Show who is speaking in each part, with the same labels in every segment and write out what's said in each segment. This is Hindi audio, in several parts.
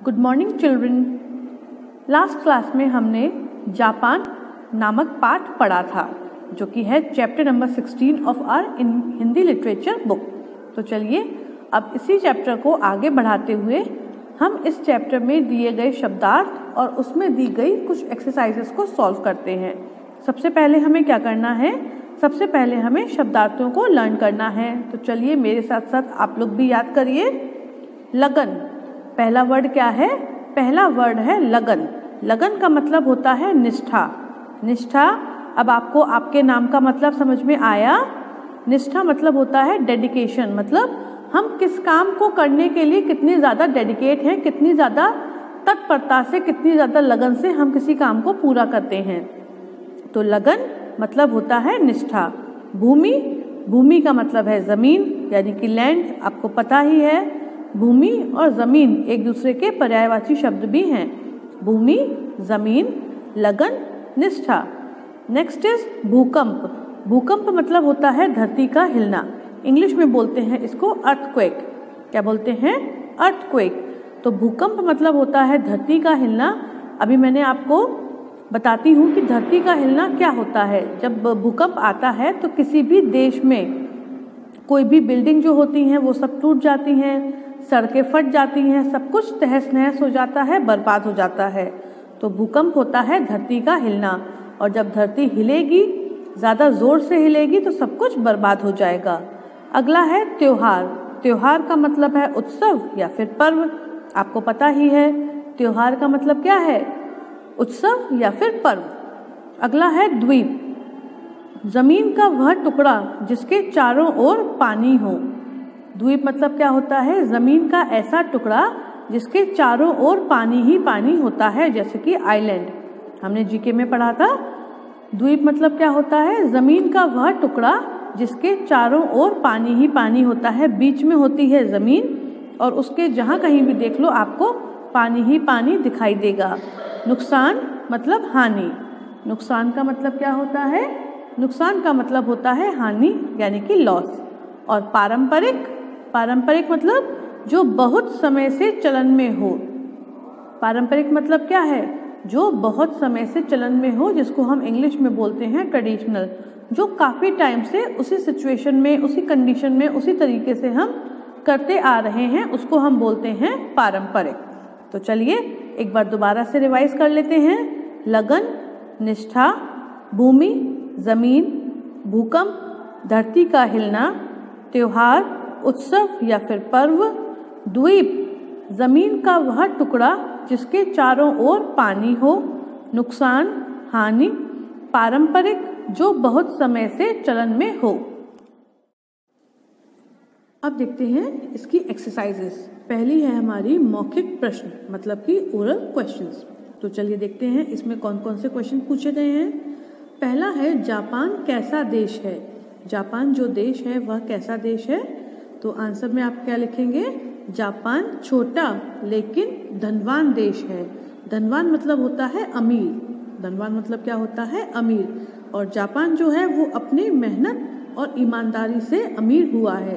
Speaker 1: Good morning children. Last class में हमने जापान नामक पाठ पढ़ा था जो कि है chapter number 16 of our Hindi literature book. तो चलिए अब इसी चैप्टर को आगे बढ़ाते हुए हम इस चैप्टर में दिए गए शब्दार्थ और उसमें दी गई कुछ एक्सरसाइजेस को सॉल्व करते हैं। सबसे पहले हमें क्या करना है? सबसे पहले हमें शब्दार्थों को लर्न करना है। तो चलिए मेरे साथ साथ आप लोग भी याद करिए। लगन, पहला वर्ड क्या है? पहला वर्ड है लगन। लगन का मतलब होता है निष्ठा। निष्ठा, अब आपको आपके नाम का मतलब समझ में आया? निष्ठा मतलब होता है डेडिकेशन, मतलब हम किस काम को करने के लिए कितनी ज़्यादा डेडिकेट हैं, कितनी ज़्यादा तत्परता से, कितनी ज़्यादा लगन से हम किसी काम को पूरा करते हैं। तो लगन मतलब होता है निष्ठा। भूमि, भूमि का मतलब है ज़मीन यानी कि लैंड। आपको पता ही है भूमि और ज़मीन एक दूसरे के पर्यायवाची शब्द भी हैं। भूमि, ज़मीन, लगन, निष्ठा। नेक्स्ट इज भूकंप। भूकंप मतलब होता है धरती का हिलना। इंग्लिश में बोलते हैं इसको अर्थक्वेक। क्या बोलते हैं? अर्थक्वेक। तो भूकंप मतलब होता है धरती का हिलना। अभी मैंने आपको बताती हूँ कि धरती का हिलना क्या होता है। जब भूकंप आता है तो किसी भी देश में कोई भी बिल्डिंग जो होती हैं वो सब टूट जाती हैं, सड़कें फट जाती हैं, सब कुछ तहस नहस हो जाता है, बर्बाद हो जाता है। तो भूकंप होता है धरती का हिलना। और जब धरती हिलेगी, ज़्यादा ज़ोर से हिलेगी तो सब कुछ बर्बाद हो जाएगा। अगला है त्योहार। त्योहार का मतलब है उत्सव या फिर पर्व। आपको पता ही है त्योहार का मतलब क्या है? उत्सव या फिर पर्व। अगला है द्वीप। जमीन का वह टुकड़ा जिसके चारों ओर पानी हो। द्वीप मतलब क्या होता है? जमीन का ऐसा टुकड़ा जिसके चारों ओर पानी ही पानी होता है, जैसे कि आइलैंड। हमने जीके में पढ़ा था। द्वीप मतलब क्या होता है? जमीन का वह टुकड़ा जिसके चारों ओर पानी ही पानी होता है, बीच में होती है जमीन और उसके जहाँ कहीं भी देख लो आपको पानी ही पानी दिखाई देगा। नुकसान मतलब हानि। नुकसान का मतलब क्या होता है? नुकसान का मतलब होता है हानि यानी कि लॉस। और पारंपरिक, पारंपरिक मतलब जो बहुत समय से चलन में हो। पारंपरिक मतलब क्या है? जो बहुत समय से चलन में हो, जिसको हम इंग्लिश में बोलते हैं ट्रेडिशनल। जो काफ़ी टाइम से उसी सिचुएशन में, उसी कंडीशन में, उसी तरीके से हम करते आ रहे हैं, उसको हम बोलते हैं पारंपरिक। तो चलिए एक बार दोबारा से रिवाइज कर लेते हैं। लगन, निष्ठा, भूमि, जमीन, भूकंप, धरती का हिलना, त्योहार, उत्सव या फिर पर्व, द्वीप, जमीन का वह टुकड़ा जिसके चारों ओर पानी हो, नुकसान, हानि, पारंपरिक, जो बहुत समय से चलन में हो। अब देखते हैं इसकी एक्सरसाइजेस। पहली है हमारी मौखिक प्रश्न, मतलब कि ओरल क्वेश्चंस। तो चलिए देखते हैं इसमें कौन कौन से क्वेश्चन पूछे गए हैं। पहला है जापान कैसा देश है? जापान जो देश है वह कैसा देश है? तो आंसर में आप क्या लिखेंगे? जापान छोटा लेकिन धनवान देश है। धनवान मतलब होता है अमीर। धनवान मतलब क्या होता है? अमीर। और जापान जो है वो अपनी मेहनत और ईमानदारी से अमीर हुआ है।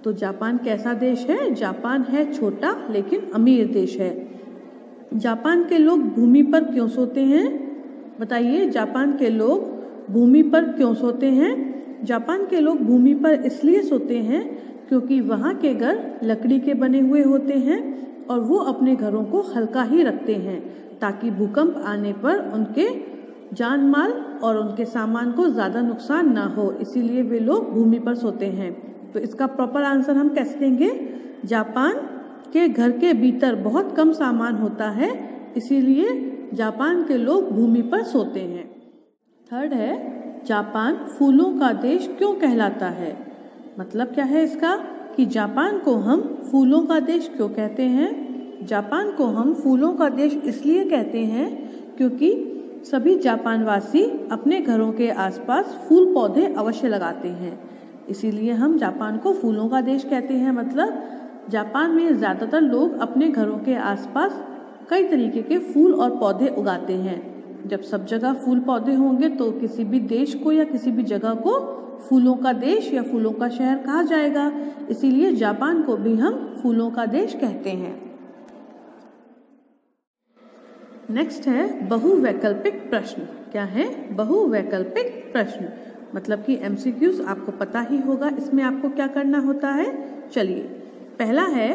Speaker 1: तो जापान कैसा देश है? जापान है छोटा लेकिन अमीर देश है। जापान के लोग भूमि पर क्यों सोते हैं? बताइए, जापान के लोग भूमि पर क्यों सोते हैं? जापान के लोग भूमि पर इसलिए सोते हैं क्योंकि वहाँ के घर लकड़ी के बने हुए होते हैं और वो अपने घरों को हल्का ही रखते हैं ताकि भूकंप आने पर उनके जान माल और उनके सामान को ज़्यादा नुकसान ना हो, इसीलिए वे लोग भूमि पर सोते हैं। तो इसका प्रॉपर आंसर हम कैसे देंगे? जापान के घर के भीतर बहुत कम सामान होता है, इसीलिए जापान के लोग भूमि पर सोते हैं। थर्ड है जापान फूलों का देश क्यों कहलाता है? मतलब क्या है इसका? कि जापान को हम फूलों का देश क्यों कहते हैं? जापान को हम फूलों का देश इसलिए कहते हैं क्योंकि सभी जापानवासी अपने घरों के आसपास फूल पौधे अवश्य लगाते हैं, इसीलिए हम जापान को फूलों का देश कहते हैं। मतलब जापान में ज़्यादातर लोग अपने घरों के आसपास कई तरीके के फूल और पौधे उगाते हैं। जब सब जगह फूल पौधे होंगे तो किसी भी देश को या किसी भी जगह को फूलों का देश या फूलों का शहर कहा जाएगा, इसीलिए जापान को भी हम फूलों का देश कहते हैं। नेक्स्ट है बहुवैकल्पिक प्रश्न। क्या है? बहुवैकल्पिक प्रश्न, मतलब कि एमसीक्यूज आपको पता ही होगा इसमें आपको क्या करना होता है। चलिए, पहला है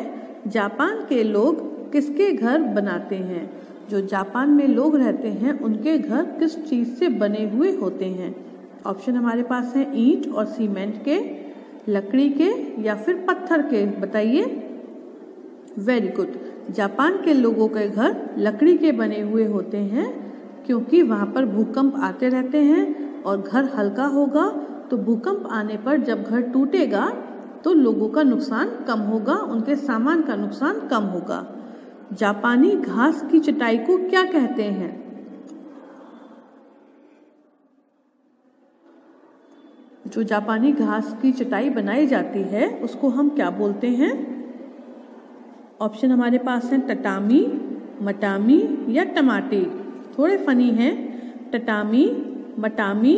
Speaker 1: जापान के लोग किसके घर बनाते हैं? जो जापान में लोग रहते हैं उनके घर किस चीज़ से बने हुए होते हैं? ऑप्शन हमारे पास है ईंट और सीमेंट के, लकड़ी के या फिर पत्थर के। बताइए। Very good. जापान के लोगों के घर लकड़ी के बने हुए होते हैं क्योंकि वहाँ पर भूकंप आते रहते हैं और घर हल्का होगा तो भूकंप आने पर जब घर टूटेगा तो लोगों का नुकसान कम होगा, उनके सामान का नुकसान कम होगा। जापानी घास की चटाई को क्या कहते हैं? जो जापानी घास की चटाई बनाई जाती है उसको हम क्या बोलते हैं? ऑप्शन हमारे पास हैं टटामी, मटामी या टमाटी। थोड़े फनी हैं, टटामी, मटामी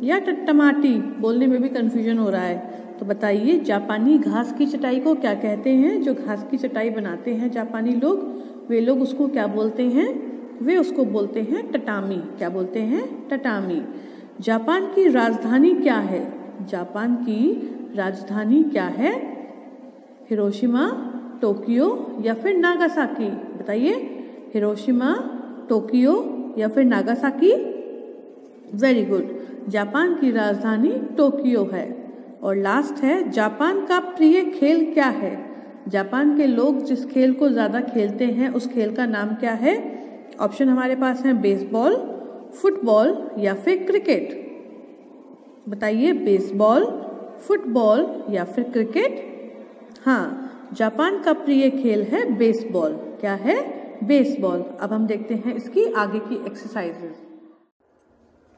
Speaker 1: या टमाटी, बोलने में भी कंफ्यूजन हो रहा है। तो बताइए जापानी घास की चटाई को क्या कहते हैं? जो घास की चटाई बनाते हैं जापानी लोग, वे लोग उसको क्या बोलते हैं? वे उसको बोलते हैं टटामी। क्या बोलते हैं? टटामी। जापान की राजधानी क्या है? जापान की राजधानी क्या है? हिरोशिमा, टोक्यो या फिर नागासाकी? बताइए। हिरोशिमा, टोक्यो या फिर नागासाकी? Very good. जापान की राजधानी टोक्यो है। और लास्ट है जापान का प्रिय खेल क्या है? जापान के लोग जिस खेल को ज़्यादा खेलते हैं उस खेल का नाम क्या है? ऑप्शन हमारे पास हैं बेसबॉल, फुटबॉल या फिर क्रिकेट। बताइए। बेसबॉल, फुटबॉल या फिर क्रिकेट? हाँ, जापान का प्रिय खेल है बेसबॉल। क्या है? बेसबॉल। अब हम देखते हैं इसकी आगे की एक्सरसाइजेज।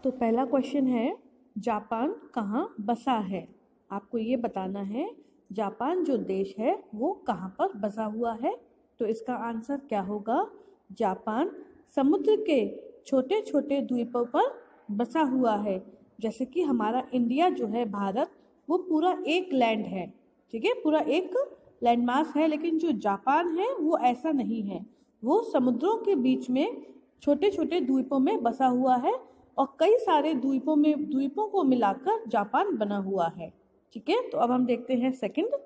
Speaker 1: तो पहला क्वेश्चन है जापान कहाँ बसा है? आपको ये बताना है जापान जो देश है वो कहाँ पर बसा हुआ है। तो इसका आंसर क्या होगा? जापान समुद्र के छोटे छोटे द्वीपों पर बसा हुआ है। जैसे कि हमारा इंडिया जो है, भारत, वो पूरा एक लैंड है, ठीक है, पूरा एक लैंडमास है। लेकिन जो जापान है वो ऐसा नहीं है, वो समुद्रों के बीच में छोटे छोटे द्वीपों में बसा हुआ है और कई सारे द्वीपों को मिलाकर जापान बना हुआ है। ठीक है, तो अब हम देखते हैं सेकंड।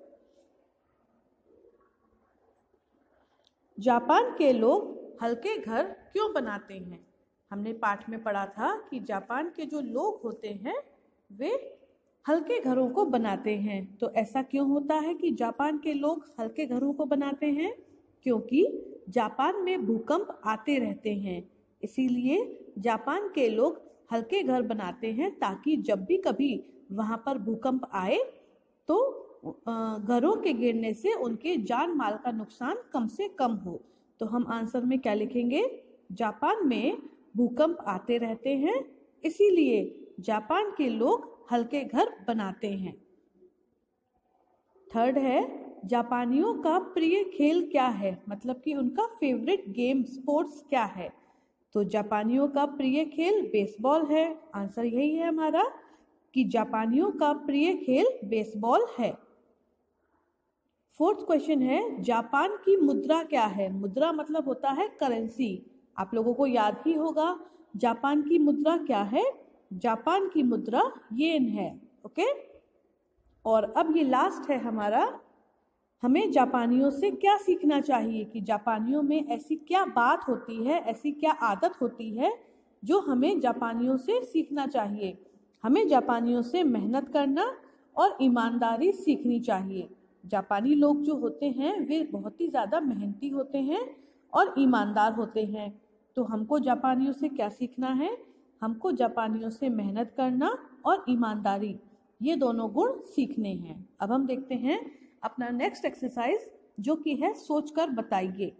Speaker 1: जापान के लोग हल्के घर क्यों बनाते हैं? हमने पाठ में पढ़ा था कि जापान के जो लोग होते हैं वे हल्के घरों को बनाते हैं। तो ऐसा क्यों होता है कि जापान के लोग हल्के घरों को बनाते हैं? क्योंकि जापान में भूकंप आते रहते हैं, इसीलिए जापान के लोग हल्के घर बनाते हैं ताकि जब भी कभी वहाँ पर भूकंप आए तो घरों के गिरने से उनके जान माल का नुकसान कम से कम हो। तो हम आंसर में क्या लिखेंगे? जापान में भूकंप आते रहते हैं, इसीलिए जापान के लोग हल्के घर बनाते हैं। थर्ड है जापानियों का प्रिय खेल क्या है? मतलब कि उनका फेवरेट गेम, स्पोर्ट्स क्या है? तो जापानियों का प्रिय खेल बेसबॉल है। आंसर यही है हमारा कि जापानियों का प्रिय खेल बेसबॉल है। फोर्थ क्वेश्चन है जापान की मुद्रा क्या है? मुद्रा मतलब होता है करेंसी। आप लोगों को याद ही होगा जापान की मुद्रा क्या है? जापान की मुद्रा येन है। ओके, और अब ये लास्ट है हमारा, हमें जापानियों से क्या सीखना चाहिए कि जापानियों में ऐसी क्या बात होती है, ऐसी क्या आदत होती है जो हमें जापानियों से सीखना चाहिए। हमें जापानियों से मेहनत करना और ईमानदारी सीखनी चाहिए। जापानी लोग जो होते हैं वे बहुत ही ज़्यादा मेहनती होते हैं और ईमानदार होते हैं। तो हमको जापानियों से क्या सीखना है? हमको जापानियों से मेहनत करना और ईमानदारी, ये दोनों गुण सीखने हैं। अब हम देखते हैं अपना नेक्स्ट एक्सरसाइज जो कि है सोचकर बताइए,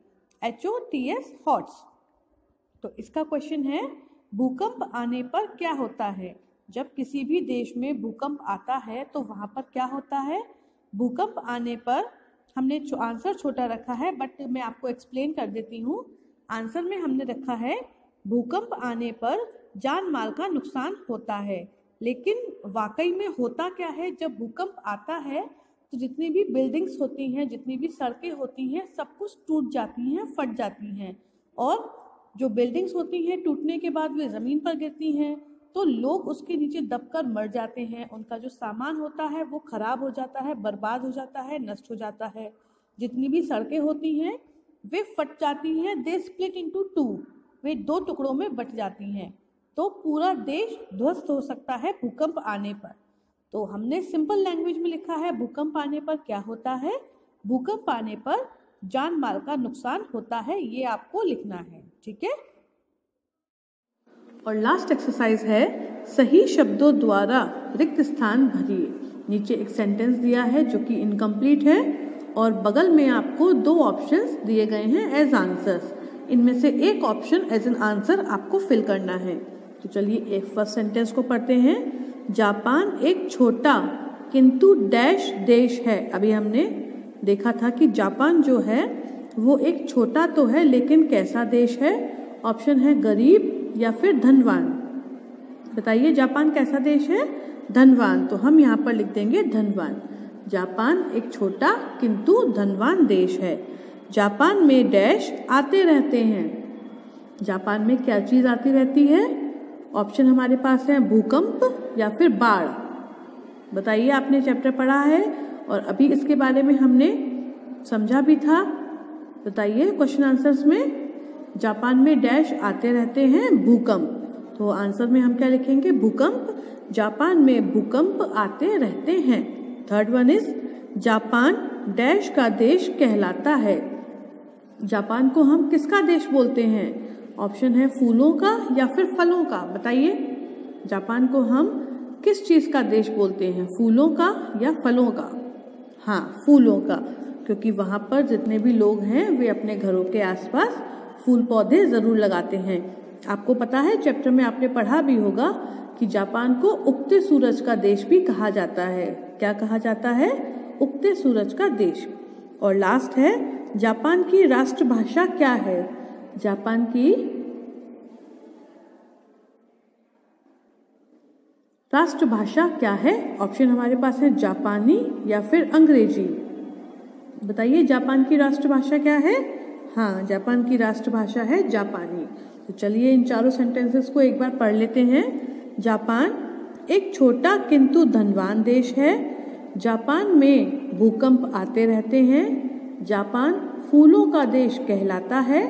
Speaker 1: HOTS हॉट्स। तो इसका क्वेश्चन है भूकंप आने पर क्या होता है? जब किसी भी देश में भूकंप आता है तो वहाँ पर क्या होता है? भूकंप आने पर हमने आंसर छोटा रखा है बट मैं आपको एक्सप्लेन कर देती हूँ। आंसर में हमने रखा है भूकंप आने पर जान माल का नुकसान होता है, लेकिन वाकई में होता क्या है? जब भूकंप आता है तो जितनी भी बिल्डिंग्स होती हैं, जितनी भी सड़कें होती हैं, सब कुछ टूट जाती हैं, फट जाती हैं और जो बिल्डिंग्स होती हैं टूटने के बाद वे ज़मीन पर गिरती हैं तो लोग उसके नीचे दबकर मर जाते हैं, उनका जो सामान होता है वो खराब हो जाता है, बर्बाद हो जाता है, नष्ट हो जाता है। जितनी भी सड़कें होती हैं वे फट जाती हैं, दे स्प्लिट इनटू टू, वे 2 टुकड़ों में बट जाती हैं। तो पूरा देश ध्वस्त हो सकता है भूकंप आने पर। तो हमने सिंपल लैंग्वेज में लिखा है भूकंप आने पर क्या होता है। भूकंप आने पर जान माल का नुकसान होता है, ये आपको लिखना है, ठीक है। और लास्ट एक्सरसाइज है सही शब्दों द्वारा रिक्त स्थान भरिए। नीचे एक सेंटेंस दिया है जो कि इनकम्प्लीट है और बगल में आपको 2 ऑप्शंस दिए गए हैं एज आंसर्स। इनमें से एक ऑप्शन एज एन आंसर आपको फिल करना है। तो चलिए एक फर्स्ट सेंटेंस को पढ़ते हैं। जापान एक छोटा किंतु डैश देश है। अभी हमने देखा था कि जापान जो है वो एक छोटा तो है लेकिन कैसा देश है। ऑप्शन है गरीब या फिर धनवान। बताइए जापान कैसा देश है। धनवान। तो हम यहाँ पर लिख देंगे धनवान। जापान एक छोटा किंतु धनवान देश है। जापान में डैश आते रहते हैं। जापान में क्या चीज आती रहती है। ऑप्शन हमारे पास है भूकंप या फिर बाढ़। बताइए आपने चैप्टर पढ़ा है और अभी इसके बारे में हमने समझा भी था। बताइए क्वेश्चन आंसर्स में जापान में डैश आते रहते हैं भूकंप। तो आंसर में हम क्या लिखेंगे भूकंप। जापान में भूकंप आते रहते हैं। Third one is Japan dash का देश कहलाता है। जापान को हम किसका देश बोलते हैं। ऑप्शन है फूलों का या फिर फलों का। बताइए जापान को हम किस चीज का देश बोलते हैं, फूलों का या फलों का। हाँ फूलों का, क्योंकि वहां पर जितने भी लोग हैं वे अपने घरों के आसपास फूल पौधे जरूर लगाते हैं। आपको पता है चैप्टर में आपने पढ़ा भी होगा कि जापान को उगते सूरज का देश भी कहा जाता है। क्या कहा जाता है। उगते सूरज का देश। और लास्ट है जापान की राष्ट्रभाषा क्या है। जापान की राष्ट्रभाषा क्या है। ऑप्शन हमारे पास है जापानी या फिर अंग्रेजी। बताइए जापान की राष्ट्रभाषा क्या है। हाँ जापान की राष्ट्रभाषा है जापानी। तो चलिए इन चारों सेंटेंसेस को एक बार पढ़ लेते हैं। जापान एक छोटा किंतु धनवान देश है। जापान में भूकंप आते रहते हैं। जापान फूलों का देश कहलाता है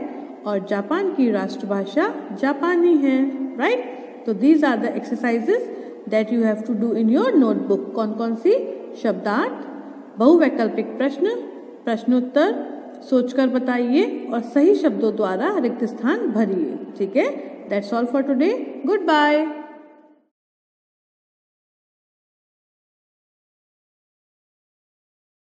Speaker 1: और जापान की राष्ट्रभाषा जापानी है। राइट। तो these are the exercises that you have to do in your notebook. कौन कौन सी। शब्दार्थ, बहुवैकल्पिक प्रश्न, प्रश्नोत्तर, सोचकर बताइए और सही शब्दों द्वारा रिक्त स्थान भरिए। ठीक है। That's all for today. Good bye.